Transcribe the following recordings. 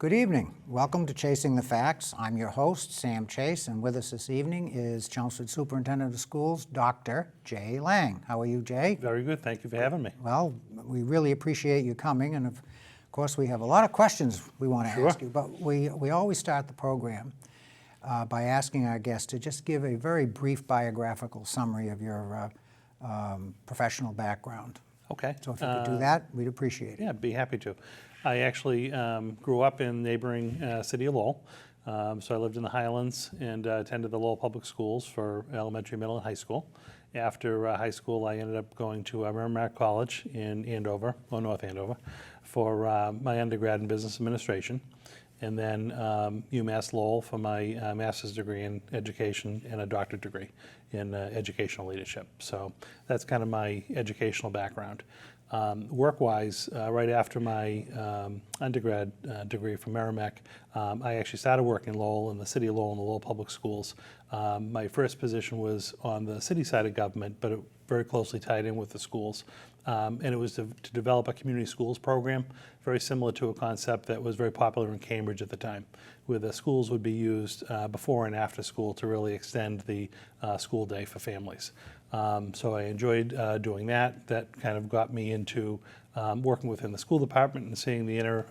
Good evening. Welcome to Chasing the Facts. I'm your host, Sam Chase, and with us this evening is Chelmsford Superintendent of Schools, Dr. Jay Lang. How are you, Jay? Very good. Thank you for having me. Well, we really appreciate you coming, and of course we have a lot of questions we want to ask you, but we always start the program by asking our guests to just give a very brief biographical summary of your professional background. Okay. So if you could do that, we'd appreciate it. Yeah, I'd be happy to. I actually grew up in neighboring city of Lowell. So I lived in the Highlands and attended the Lowell Public Schools for elementary, middle, and high school. After high school, I ended up going to Merrimack College in Andover, or North Andover, for my undergrad in business administration. And then UMass Lowell for my master's degree in education and a doctorate degree in educational leadership. So that's kind of my educational background. Work-wise, right after my undergrad degree from Merrimack, I actually started working in Lowell, in the city of Lowell, in the Lowell Public Schools. My first position was on the city side of government, but it very closely tied in with the schools. And it was to develop a community schools program, very similar to a concept that was very popular in Cambridge at the time, where the schools would be used before and after school to really extend the school day for families. So I enjoyed doing that. That kind of got me into working within the school department and seeing the inner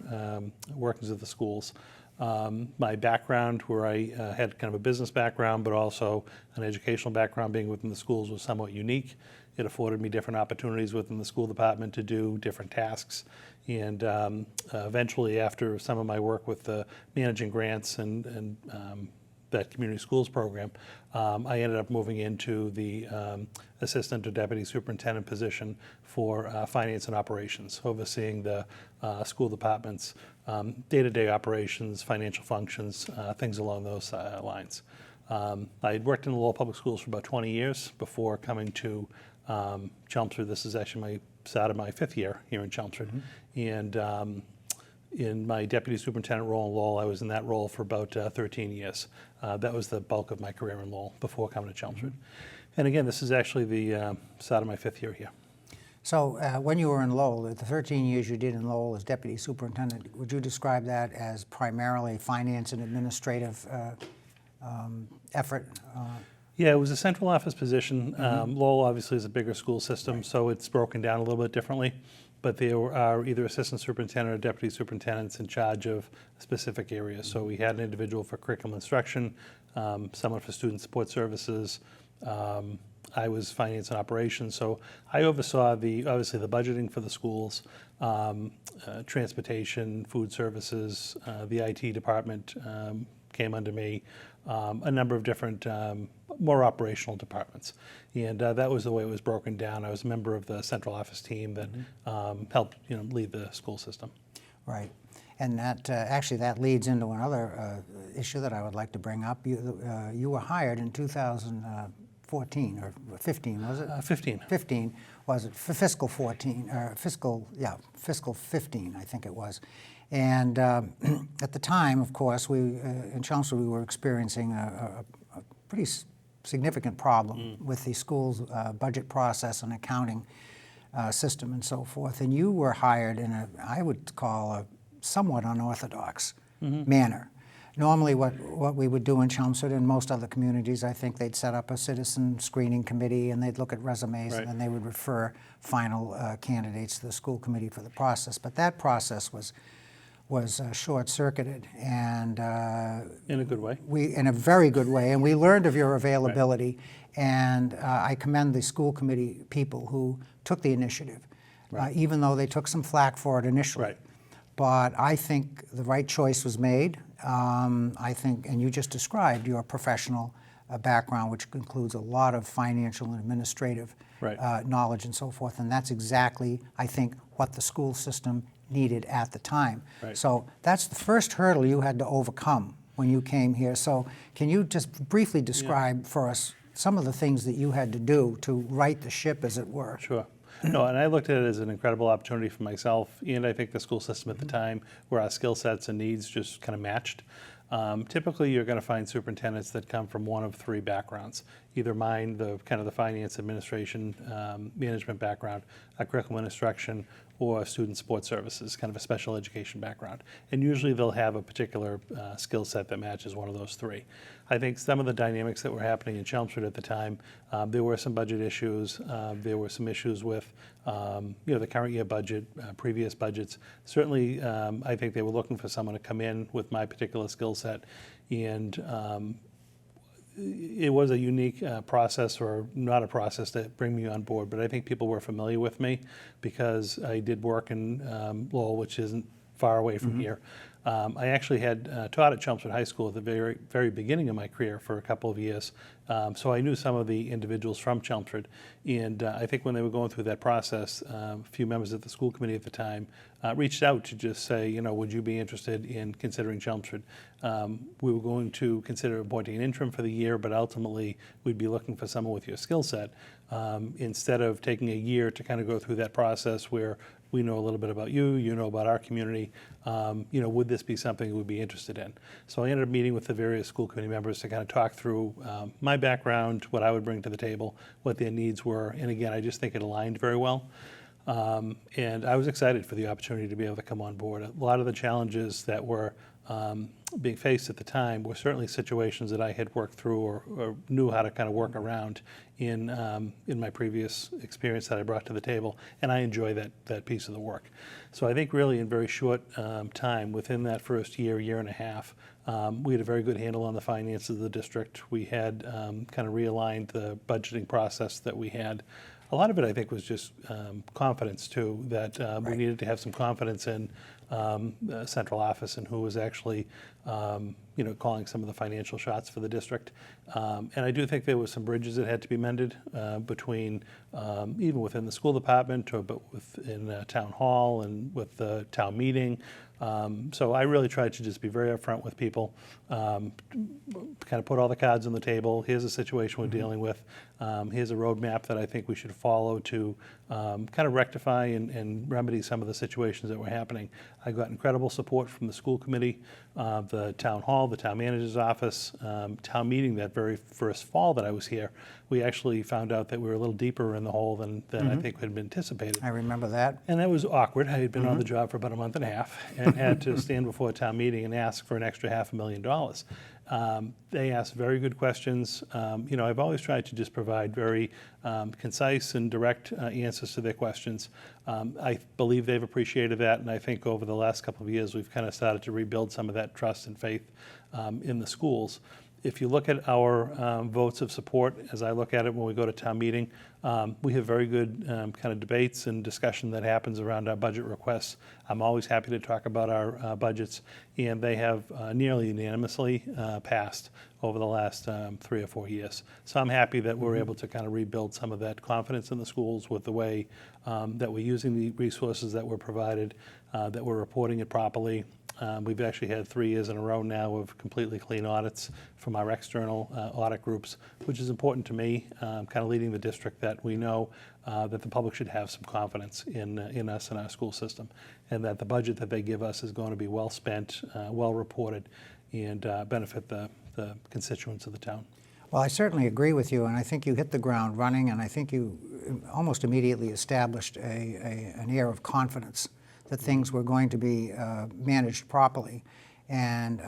workings of the schools. My background, where I had kind of a business background, but also an educational background being within the schools, was somewhat unique. It afforded me different opportunities within the school department to do different tasks. And eventually, after some of my work with managing grants and that community schools program, I ended up moving into the assistant or deputy superintendent position for finance and operations, overseeing the school department's day-to-day operations, financial functions, things along those lines. I had worked in the Lowell Public Schools for about 20 years before coming to Chelmsford. This is actually started my 5th year here in Chelmsford. Mm-hmm. And in my deputy superintendent role in Lowell, I was in that role for about 13 years. That was the bulk of my career in Lowell before coming to Chelmsford. Mm-hmm. And again, this is actually the start of my 5th year here. So when you were in Lowell, the 13 years you did in Lowell as deputy superintendent, would you describe that as primarily finance and administrative effort? Yeah, it was a central office position. Mm-hmm. Lowell obviously is a bigger school system, right, so it's broken down a little bit differently. But there are either assistant superintendent or deputy superintendents in charge of specific areas. So we had an individual for curriculum instruction, someone for student support services. I was finance and operations, so I oversaw obviously the budgeting for the schools, transportation, food services, the IT department came under me, a number of different more operational departments. And that was the way it was broken down. I was a member of the central office team that helped lead the school system. Right. And that actually that leads into another issue that I would like to bring up. You were hired in 2014 or 15, was it? 15. 15 was it? For fiscal 14 or fiscal 15, I think it was. And at the time, of course, in Chelmsford we were experiencing a pretty significant problem with the school's budget process and accounting system and so forth. And you were hired in I would call a somewhat unorthodox manner. Normally what we would do in Chelmsford and most other communities, I think they'd set up a citizen screening committee and they'd look at resumes, right, and then they would refer final candidates to the school committee for the process. But that process was short-circuited, and in a good way. In a very good way, and we learned of your availability, right, and I commend the school committee people who took the initiative, right, even though they took some flack for it initially. Right. But I think the right choice was made. I think, and you just described your professional background, which includes a lot of financial and administrative, right, knowledge and so forth, and that's exactly, I think, what the school system needed at the time. Right. So that's the first hurdle you had to overcome when you came here. So can you just briefly describe for us some of the things that you had to do to right the ship, as it were? Sure. No, and I looked at it as an incredible opportunity for myself, and I think the school system at the time, where our skill sets and needs just kind of matched. Typically, you're going to find superintendents that come from one of three backgrounds. Either mine, the kind of the finance administration management background, a curriculum instruction, or student support services, kind of a special education background. And usually they'll have a particular skill set that matches one of those three. I think some of the dynamics that were happening in Chelmsford at the time, there were some budget issues. There were some issues with the current year budget, previous budgets. Certainly, I think they were looking for someone to come in with my particular skill set, and it was a unique process, or not a process, to bring me on board, but I think people were familiar with me because I did work in Lowell, which isn't far away from here. I actually had taught at Chelmsford High School at the very, very beginning of my career for a couple of years, so I knew some of the individuals from Chelmsford, and I think when they were going through that process, a few members of the school committee at the time reached out to just say, would you be interested in considering Chelmsford? We were going to consider appointing an interim for the year, but ultimately we'd be looking for someone with your skill set, instead of taking a year to kind of go through that process where we know a little bit about you, you know about our community, would this be something we'd be interested in? So I ended up meeting with the various school committee members to kind of talk through my background, what I would bring to the table, what their needs were, and again, I just think it aligned very well. And I was excited for the opportunity to be able to come on board. A lot of the challenges that were being faced at the time were certainly situations that I had worked through or knew how to kind of work around in my previous experience that I brought to the table, and I enjoy that piece of the work. So I think really in very short time, within that first year and a half, we had a very good handle on the finances of the district. We had kind of realigned the budgeting process that we had. A lot of it, I think, was just confidence, too, that we needed to have some confidence in the central office and who was actually, calling some of the financial shots for the district. And I do think there were some bridges that had to be mended between, even within the school department, but within town hall and with the town meeting. So I really tried to just be very upfront with people, kind of put all the cards on the table. Here's the situation we're dealing with. Here's a roadmap that I think we should follow to kind of rectify and remedy some of the situations that were happening. I got incredible support from the school committee, the town hall, the town manager's office, town meeting that very first fall that I was here. We actually found out that we were a little deeper in the hole than I think had been anticipated. I remember that. And that was awkward. I had been on the job for about a month and a half and had to stand before a town meeting and ask for an extra $500,000. They asked very good questions. I've always tried to just provide very concise and direct answers to their questions. I believe they've appreciated that, and I think over the last couple of years we've kind of started to rebuild some of that trust and faith in the schools. If you look at our votes of support, as I look at it when we go to town meeting, we have very good kind of debates and discussion that happens around our budget requests. I'm always happy to talk about our budgets, and they have nearly unanimously passed over the last 3 or 4 years. So I'm happy that we're able to kind of rebuild some of that confidence in the schools with the way that we're using the resources that were provided, that we're reporting it properly. We've actually had 3 years in a row now of completely clean audits from our external audit groups, which is important to me, kind of leading the district, that we know that the public should have some confidence in us and our school system, and that the budget that they give us is going to be well spent, well reported, and benefit the constituents of the town. Well, I certainly agree with you, and I think you hit the ground running, and I think you almost immediately established an air of confidence that things were going to be managed properly. And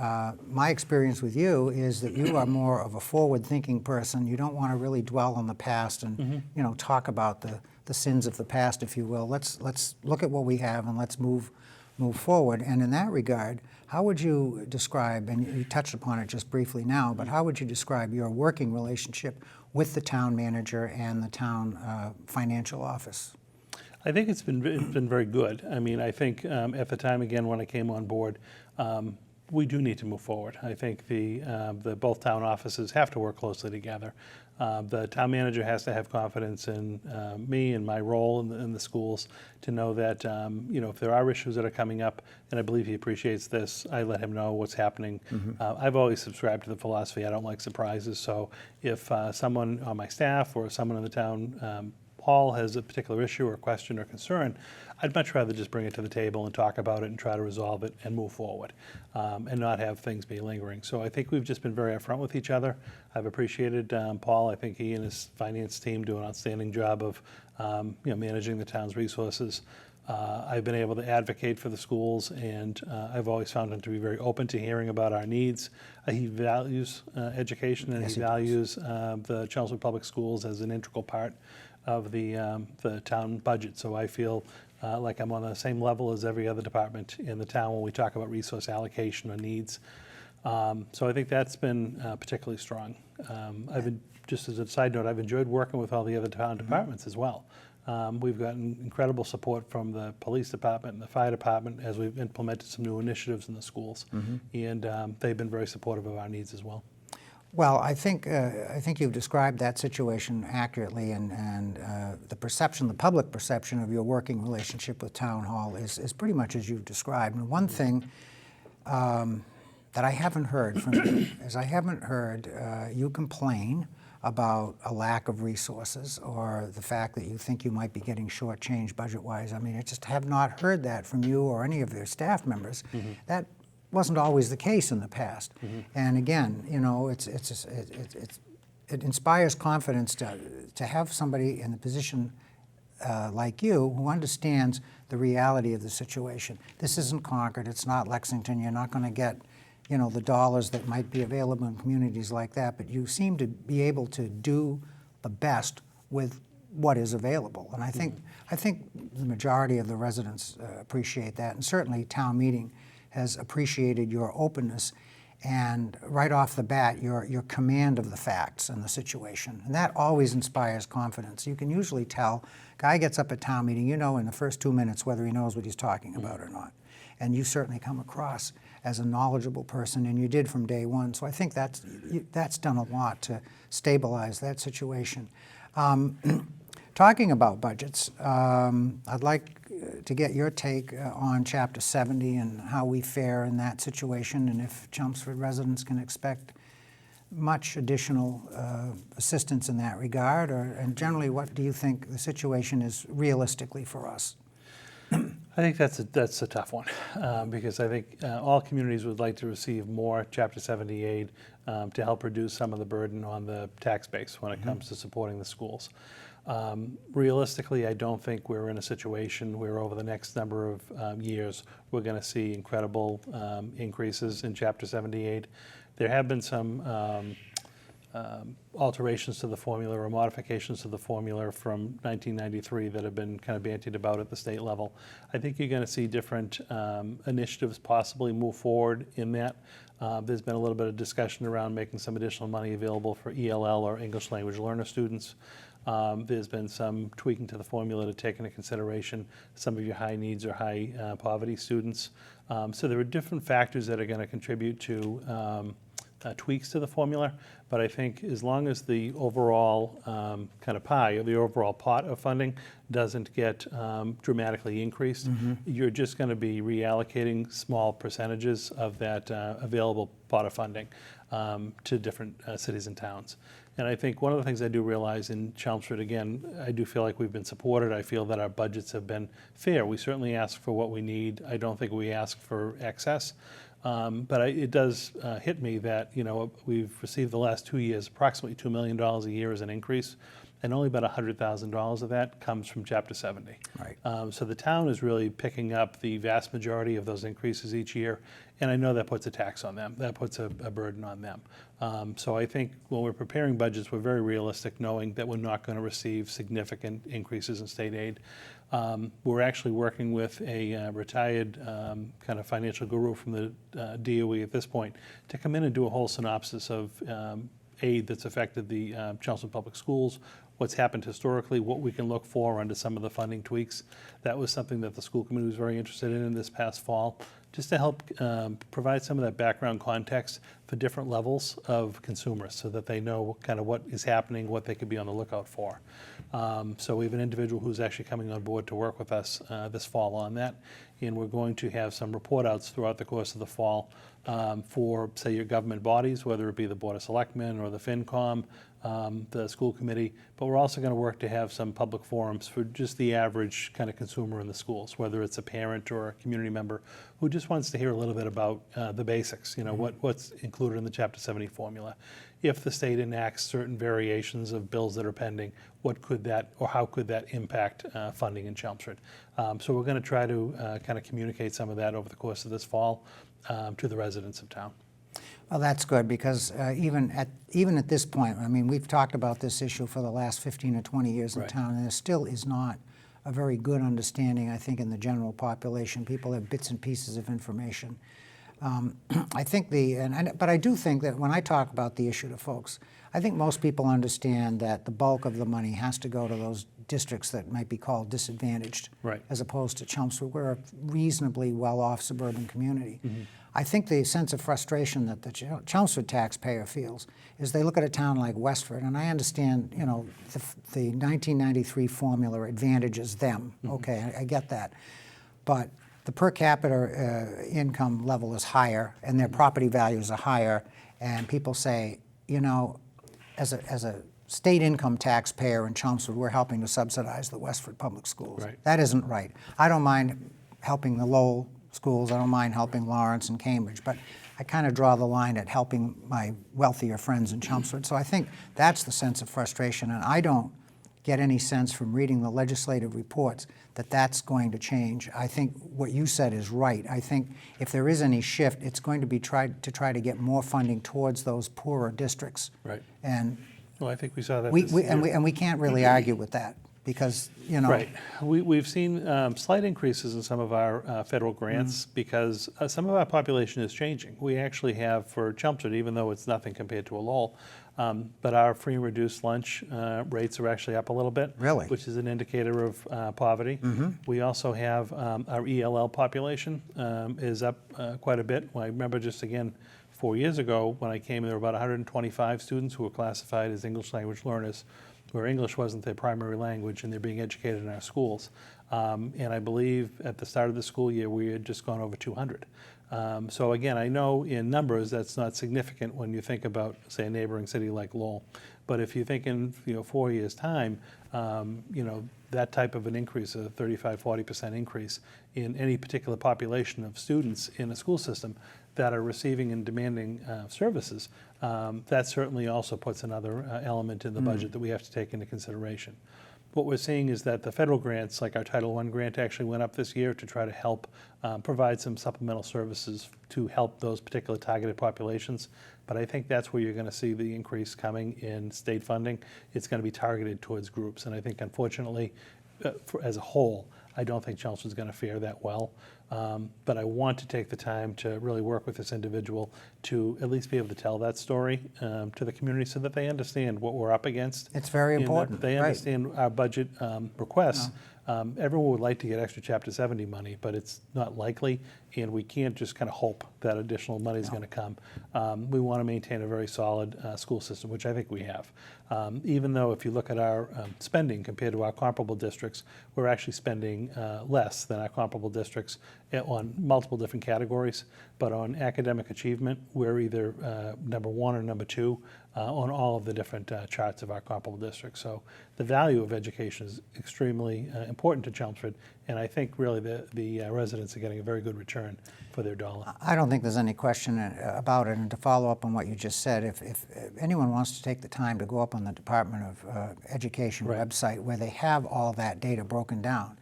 my experience with you is that you are more of a forward-thinking person. You don't want to really dwell on the past and talk about the sins of the past, if you will. Let's look at what we have and let's move forward. And in that regard, how would you describe, and you touched upon it just briefly now, but how would you describe your working relationship with the town manager and the town financial office? I think it's been very good. I mean, I think at the time, again, when I came on board, we do need to move forward. I think the both town offices have to work closely together. The town manager has to have confidence in me and my role in the schools to know that, if there are issues that are coming up, and I believe he appreciates this, I let him know what's happening. I've always subscribed to the philosophy, I don't like surprises, so if someone on my staff or someone in the town Paul has a particular issue or question or concern, I'd much rather just bring it to the table and talk about it and try to resolve it and move forward, and not have things be lingering. So I think we've just been very upfront with each other. I've appreciated Paul. I think he and his finance team do an outstanding job of managing the town's resources. I've been able to advocate for the schools, and I've always found him to be very open to hearing about our needs. He values education, and Yes, he values the Chelmsford Public Schools as an integral part of the town budget. So I feel like I'm on the same level as every other department in the town when we talk about resource allocation or needs. So I think that's been particularly strong. Just as a side note, I've enjoyed working with all the other town departments as well. We've gotten incredible support from the police department and the fire department as we've implemented some new initiatives in the schools, and they've been very supportive of our needs as well. Well, I think you've described that situation accurately, and the perception, the public perception of your working relationship with Town Hall is pretty much as you've described. And one thing that I haven't heard from you is I haven't heard you complain about a lack of resources or the fact that you think you might be getting shortchanged budget-wise. I mean, I just have not heard that from you or any of your staff members. That wasn't always the case in the past. And again, you know, it inspires confidence to have somebody in the position like you who understands the reality of the situation. This isn't Concord. It's not Lexington. You're not going to get, you know, the dollars that might be available in communities like that, but you seem to be able to do the best with what is available. And I think the majority of the residents appreciate that, and certainly town meeting has appreciated your openness and right off the bat your command of the facts and the situation. And that always inspires confidence. You can usually tell, guy gets up at town meeting, you know in the first 2 minutes whether he knows what he's talking about or not. And you certainly come across as a knowledgeable person, and you did from day one. So I think that's done a lot to stabilize that situation. Talking about budgets, I'd like to get your take on Chapter 70 and how we fare in that situation, and if Chelmsford residents can expect much additional assistance in that regard, and generally what do you think the situation is realistically for us? I think that's a tough one, because I think all communities would like to receive more Chapter 70 aid to help reduce some of the burden on the tax base when it comes to supporting the schools. Realistically, I don't think we're in a situation where over the next number of years we're going to see incredible increases in Chapter 70 aid. There have been some alterations to the formula or modifications to the formula from 1993 that have been kind of bantied about at the state level. I think you're going to see different initiatives possibly move forward in that. There's been a little bit of discussion around making some additional money available for ELL or English language learner students. There's been some tweaking to the formula to take into consideration some of your high needs or high poverty students. So there are different factors that are going to contribute to tweaks to the formula, but I think as long as the overall kind of pie or the overall pot of funding doesn't get dramatically increased, you're just going to be reallocating small percentages of that available pot of funding to different cities and towns. And I think one of the things I do realize in Chelmsford, again, I do feel like we've been supported. I feel that our budgets have been fair. We certainly ask for what we need. I don't think we ask for excess. But it does hit me that, you know, we've received the last 2 years approximately $2 million a year as an increase, and only about $100,000 of that comes from Chapter 70. Right. So the town is really picking up the vast majority of those increases each year, and I know that puts a tax on them. That puts a burden on them. So I think when we're preparing budgets, we're very realistic, knowing that we're not going to receive significant increases in state aid. We're actually working with a retired kind of financial guru from the DOE at this point to come in and do a whole synopsis of aid that's affected the Chelmsford Public Schools, what's happened historically, what we can look for under some of the funding tweaks. That was something that the school committee was very interested in this past fall, just to help provide some of that background context for different levels of consumers so that they know kind of what is happening, what they could be on the lookout for. So we have an individual who's actually coming on board to work with us this fall on that. and we're going to have some report outs throughout the course of the fall for, say, your government bodies, whether it be the Board of Selectmen or the FinCom, the school committee, but we're also going to work to have some public forums for just the average kind of consumer in the schools, whether it's a parent or a community member who just wants to hear a little bit about the basics, what's included in the Chapter 70 formula. If the state enacts certain variations of bills that are pending, what could that, or how could that impact funding in Chelmsford? So we're going to try to kind of communicate some of that over the course of this fall to the residents of town. Well, that's good, because even at this point, I mean, we've talked about this issue for the last 15 or 20 years in town, and there still is not a very good understanding, I think, in the general population. People have bits and pieces of information. I think but I do think that when I talk about the issue to folks, I think most people understand that the bulk of the money has to go to those districts that might be called disadvantaged, as opposed to Chelmsford. We're a reasonably well-off suburban community. I think the sense of frustration that the Chelmsford taxpayer feels is they look at a town like Westford, and I understand, the 1993 formula advantages them. Okay, I get that. But the per capita income level is higher, and their property values are higher, and people say, as a state income taxpayer in Chelmsford, we're helping to subsidize the Westford public schools. That isn't right. I don't mind helping the Lowell schools. I don't mind helping Lawrence and Cambridge, but I kind of draw the line at helping my wealthier friends in Chelmsford. So I think that's the sense of frustration, and I don't get any sense from reading the legislative reports that that's going to change. I think what you said is right. I think if there is any shift, it's going to be try to get more funding towards those poorer districts. And well, I think we saw that and we can't really argue with that, because, We've seen slight increases in some of our federal grants because some of our population is changing. We actually have, for Chelmsford, even though it's nothing compared to a Lowell, but our free and reduced lunch rates are actually up a little bit, which is an indicator of poverty. We also have our ELL population is up quite a bit. I remember just, again, 4 years ago when I came, there were about 125 students who were classified as English language learners, where English wasn't their primary language, and they're being educated in our schools. And I believe at the start of the school year, we had just gone over 200. So again, I know in numbers that's not significant when you think about, say, a neighboring city like Lowell. But if you think in 4 years' time, that type of an increase, a 35–40% increase in any particular population of students in a school system that are receiving and demanding services, that certainly also puts another element in the budget that we have to take into consideration. What we're seeing is that the federal grants, like our Title I grant, actually went up this year to try to help provide some supplemental services to help those particular targeted populations. But I think that's where you're going to see the increase coming in state funding. It's going to be targeted towards groups. And I think, unfortunately, as a whole, I don't think Chelmsford's going to fare that well. But I want to take the time to really work with this individual to at least be able to tell that story to the community so that they understand what we're up against. It's very important. They understand our budget requests. Everyone would like to get extra Chapter 70 money, but it's not likely, and we can't just kind of hope that additional money is going to come. We want to maintain a very solid school system, which I think we have. Even though if you look at our spending compared to our comparable districts, we're actually spending less than our comparable districts on multiple different categories. But on academic achievement, we're either number 1 or number 2 on all of the different charts of our comparable districts. So the value of education is extremely important to Chelmsford, and I think really the residents are getting a very good return for their dollar. I don't think there's any question about it. And to follow up on what you just said, if anyone wants to take the time to go up on the Department of Education website, where they have all that data broken down,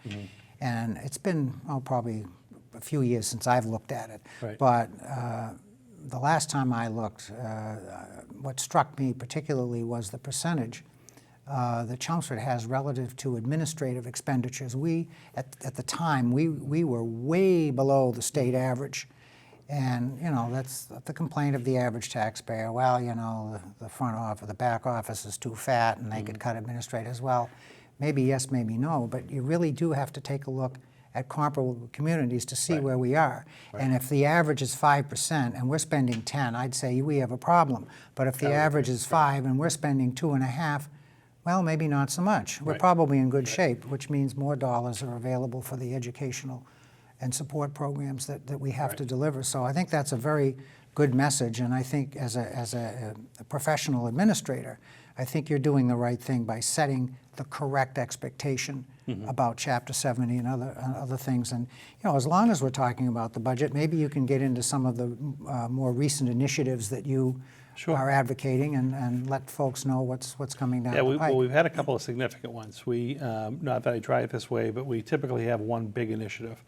and it's been probably a few years since I've looked at it, but the last time I looked, what struck me particularly was the percentage that Chelmsford has relative to administrative expenditures. We, at the time, we were way below the state average. And, that's the complaint of the average taxpayer. Well, the front office, the back office is too fat and they could cut administrators. Well, maybe yes, maybe no, but you really do have to take a look at comparable communities to see where we are. And if the average is 5% and we're spending 10, I'd say we have a problem. But if the average is 5 and we're spending 2.5, well, maybe not so much. We're probably in good shape, which means more dollars are available for the educational and support programs that we have to deliver. So I think that's a very good message, and I think as a professional administrator, I think you're doing the right thing by setting the correct expectation about Chapter 70 and other things. And as long as we're talking about the budget, maybe you can get into some of the more recent initiatives that you are advocating and let folks know what's coming down the pike. Well, we've had a couple of significant ones. We, not that I try it this way, but we typically have one big initiative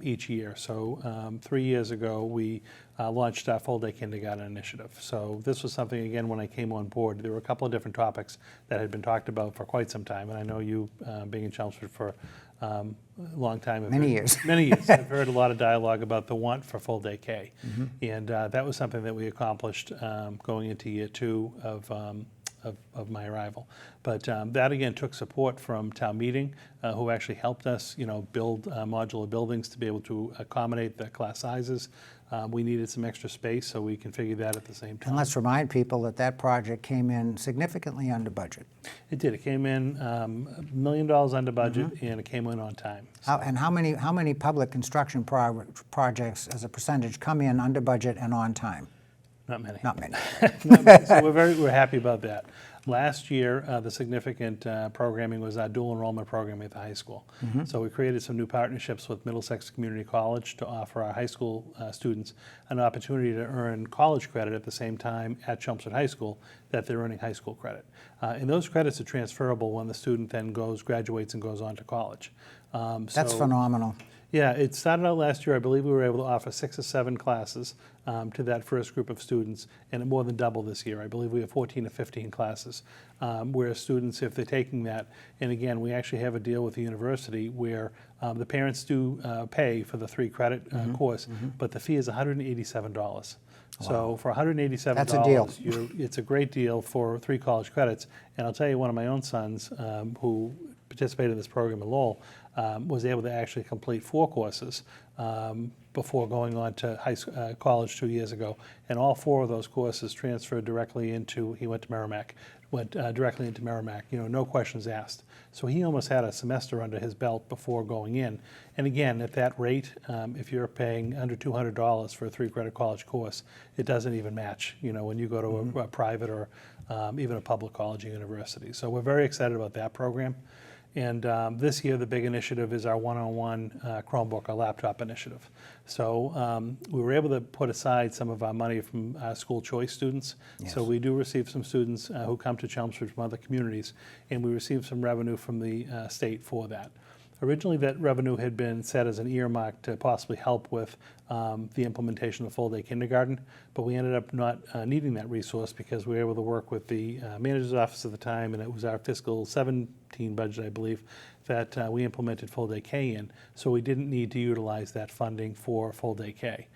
each year. So 3 years ago, we launched our full-day kindergarten initiative. So this was something, again, when I came on board, there were a couple of different topics that had been talked about for quite some time. And I know you, being in Chelmsford for a long time. Many years. Many years. I've heard a lot of dialogue about the want for full-day K. And that was something that we accomplished going into year 2 of my arrival. But that, again, took support from town meeting, who actually helped us, build modular buildings to be able to accommodate the class sizes. We needed some extra space, so we configured that at the same time. And let's remind people that project came in significantly under budget. It did. It came in $1 million under budget, and it came in on time. And how many public construction projects, as a percentage, come in under budget and on time? Not many. Not many. Not many. So we're happy about that. Last year, the significant programming was our dual enrollment program at the high school. So we created some new partnerships with Middlesex Community College to offer our high school students an opportunity to earn college credit at the same time at Chelmsford High School that they're earning high school credit. And those credits are transferable when the student then graduates and goes on to college. That's phenomenal. Yeah, it started out last year. I believe we were able to offer 6 or 7 classes to that first group of students, and it more than doubled this year. I believe we have 14 or 15 classes where students, if they're taking that, and again, we actually have a deal with the university where the parents do pay for the 3-credit course, but the fee is $187. So for $187, that's a deal. It's a great deal for 3 college credits. And I'll tell you, one of my own sons who participated in this program at Lowell was able to actually complete 4 courses before going on to college 2 years ago. And all 4 of those courses transferred directly into, he went to Merrimack, directly into Merrimack, no questions asked. So he almost had a semester under his belt before going in. And again, at that rate, if you're paying under $200 for a 3-credit college course, it doesn't even match, when you go to a private or even a public college or university. So we're very excited about that program. And this year, the big initiative is our one-on-one Chromebook, our laptop initiative. So we were able to put aside some of our money from school choice students. Yes. So we do receive some students who come to Chelmsford from other communities, and we receive some revenue from the state for that. Originally, that revenue had been set as an earmark to possibly help with the implementation of full-day kindergarten, but we ended up not needing that resource because we were able to work with the manager's office at the time, and it was our fiscal 17 budget, I believe, that we implemented full-day K in, so we didn't need to utilize that funding for full-day K.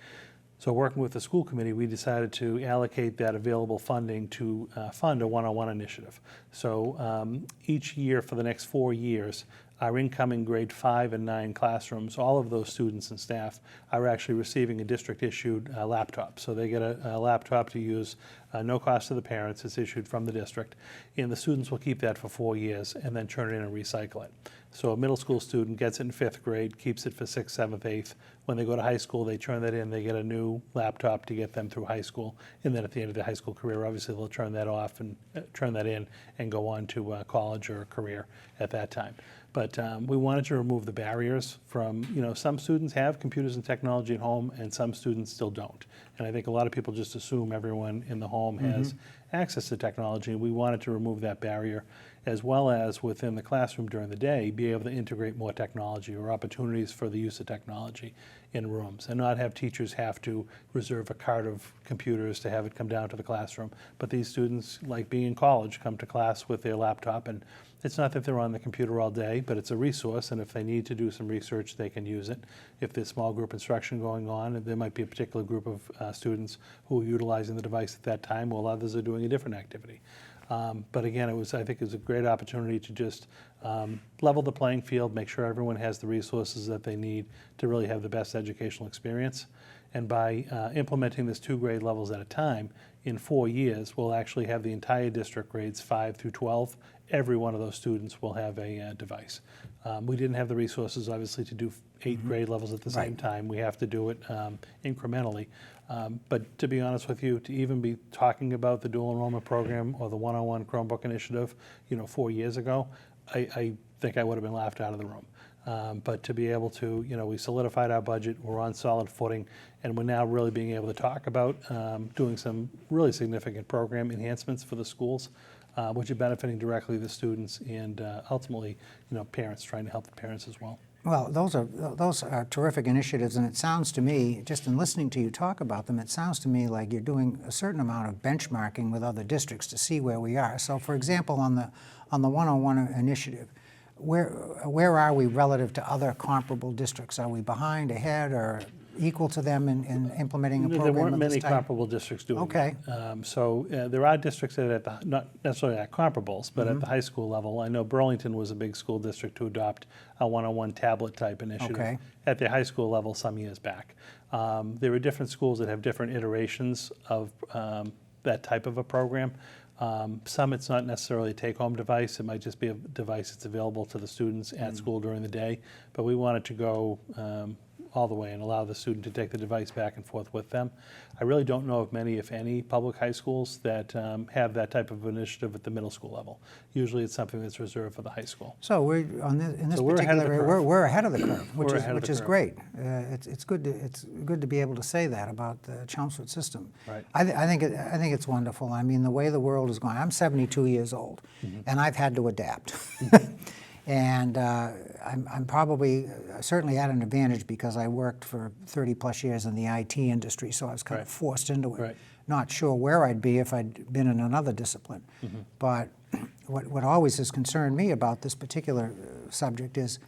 So working with the school committee, we decided to allocate that available funding to fund a one-on-one initiative. So each year for the next 4 years, our incoming grade 5 and 9 classrooms, all of those students and staff are actually receiving a district-issued laptop. So they get a laptop to use, no cost to the parents. It's issued from the district. And the students will keep that for 4 years and then turn it in and recycle it. So a middle school student gets it in 5th grade, keeps it for 6th, 7th, 8th. When they go to high school, they turn that in. They get a new laptop to get them through high school. And then at the end of their high school career, obviously they'll turn that off and turn that in and go on to college or a career at that time. But we wanted to remove the barriers from, some students have computers and technology at home and some students still don't. And I think a lot of people just assume everyone in the home has access to technology. And we wanted to remove that barrier, as well as within the classroom during the day, be able to integrate more technology or opportunities for the use of technology in rooms, and not have teachers have to reserve a cart of computers to have it come down to the classroom. But these students, like being in college, come to class with their laptop, and it's not that they're on the computer all day, but it's a resource, and if they need to do some research, they can use it. If there's small group instruction going on, there might be a particular group of students who are utilizing the device at that time, while others are doing a different activity. But again, I think it was a great opportunity to just level the playing field, make sure everyone has the resources that they need to really have the best educational experience. And by implementing this 2 grade levels at a time, in 4 years, we'll actually have the entire district grades 5 through 12. Every one of those students will have a device. We didn't have the resources, obviously, to do 8 grade levels at the same Right. time. We have to do it incrementally. But to be honest with you, to even be talking about the dual enrollment program or the one-on-one Chromebook initiative, 4 years ago, I think I would have been laughed out of the room. But to be able to, we solidified our budget, we're on solid footing, and we're now really being able to talk about doing some really significant program enhancements for the schools, which are benefiting directly the students and ultimately, parents, trying to help the parents as well. Well, those are terrific initiatives, and it sounds to me, just in listening to you talk about them, it sounds to me like you're doing a certain amount of benchmarking with other districts to see where we are. So, for example, on the 101 initiative, where are we relative to other comparable districts? Are we behind, ahead, or equal to them in implementing a program There weren't of this many type? comparable districts doing Okay. that. So there are districts that are not necessarily at comparables, but at the high school level. I know Burlington was a big school district to adopt a one-on-one tablet type initiative Okay. at the high school level some years back. There are different schools that have different iterations of that type of a program. Some it's not necessarily a take-home device. It might just be a device that's available to the students at school during the day. But we wanted to go all the way and allow the student to take the device back and forth with them. I really don't know of many, if any, public high schools that have that type of initiative at the middle school level. Usually it's something that's reserved for the high school. So in this So we're ahead of particular the area, curve. we're ahead of the curve, We're ahead of which the is curve. great. It's good to be able to say that about the Chelmsford system. Right. I think it's wonderful. I mean, the way the world is going. I'm 72 years old, and I've had to adapt. And I'm probably certainly at an advantage because I worked for 30 plus years in the IT industry, so I was kind of Right. forced into it. Right. Not sure where I'd be if I'd been in another discipline. But what always has concerned me about this particular subject is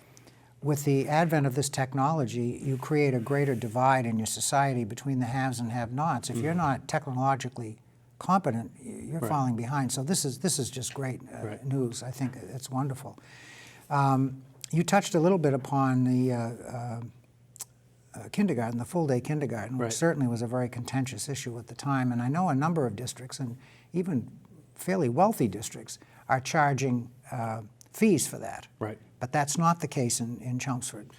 with the advent of this technology, you create a greater divide in your society between the haves and have-nots. If you're not technologically competent, you're Right. falling behind. So this is just great Right. news. I think it's wonderful. You touched a little bit upon the kindergarten, the full-day kindergarten, which Right. certainly was a very contentious issue at the time. And I know a number of districts, and even fairly wealthy districts, are charging fees for that. Right. But that's not the case in Chelmsford.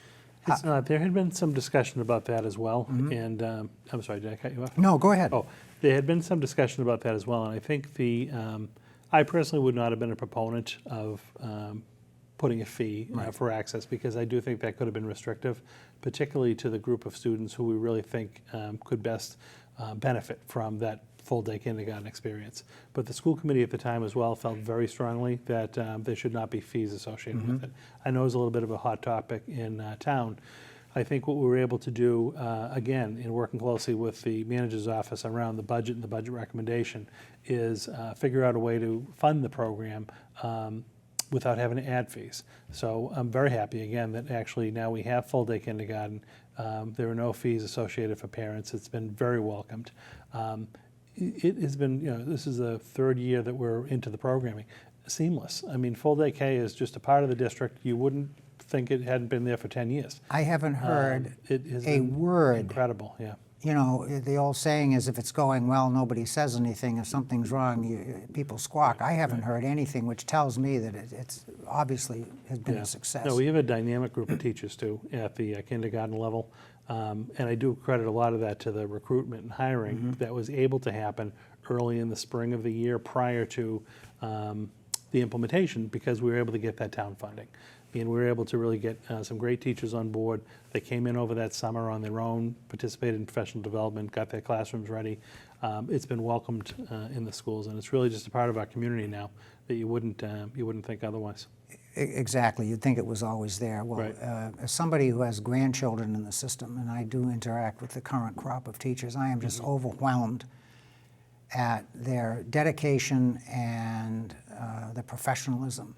It's not. There had been some discussion about that as well. And I'm sorry, did I cut you off? No, go ahead. Oh, there had been some discussion about that as well, and I think I personally would not have been a proponent of putting a fee for access, because I do think that could have been restrictive, particularly to the group of students who we really think could best benefit from that full-day kindergarten experience. But the school committee at the time as well felt very strongly that there should not be fees associated with it. I know it was a little bit of a hot topic in town. I think what we were able to do, again, in working closely with the manager's office around the budget and the budget recommendation, is figure out a way to fund the program without having to add fees. So I'm very happy, again, that actually now we have full-day kindergarten. There are no fees associated for parents. It's been very welcomed. It has been, this is the third year that we're into the programming. Seamless. I mean, full-day K is just a part of the district. You wouldn't think it hadn't been there for 10 years. I haven't heard It has a been word. incredible, yeah. You know, the old saying is if it's going well, nobody says anything. If something's wrong, people squawk. I haven't heard anything, which tells me that it's obviously has been Yeah. a success. No, we have a dynamic group of teachers too at the kindergarten level. And I do credit a lot of that to the recruitment and hiring that was able to happen early in the spring of the year prior to the implementation, because we were able to get that town funding. And we were able to really get some great teachers on board. They came in over that summer on their own, participated in professional development, got their classrooms ready. It's been welcomed in the schools, and it's really just a part of our community now that you wouldn't think otherwise. Exactly. You'd think it was always there. Well, Right. As somebody who has grandchildren in the system, and I do interact with the current crop of teachers, I am just overwhelmed at their dedication and the professionalism.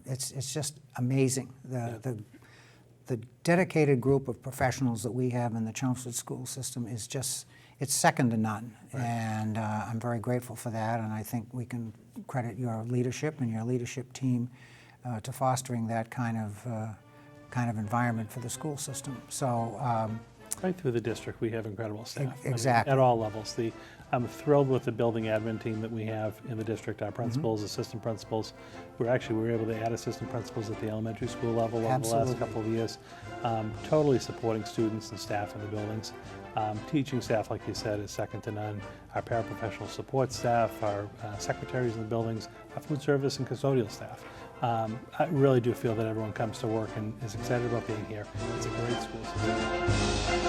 It's just amazing. The dedicated group of professionals that we have in the Chelmsford school system is just, it's second to none. Right. And I'm very grateful for that, and I think we can credit your leadership and your leadership team to fostering that kind of environment for the school system. So Right through the district, we have incredible staff. I mean, Exactly. at all levels. I'm thrilled with the building admin team that we have in the district, our principals, assistant principals. We were able to add assistant principals at the elementary school level over the Absolutely. last couple of years. Totally supporting students and staff in the buildings. Teaching staff, like you said, is second to none. Our paraprofessional support staff, our secretaries in the buildings, our food service and custodial staff. I really do feel that everyone comes to work and is excited about being here. It's a great school system.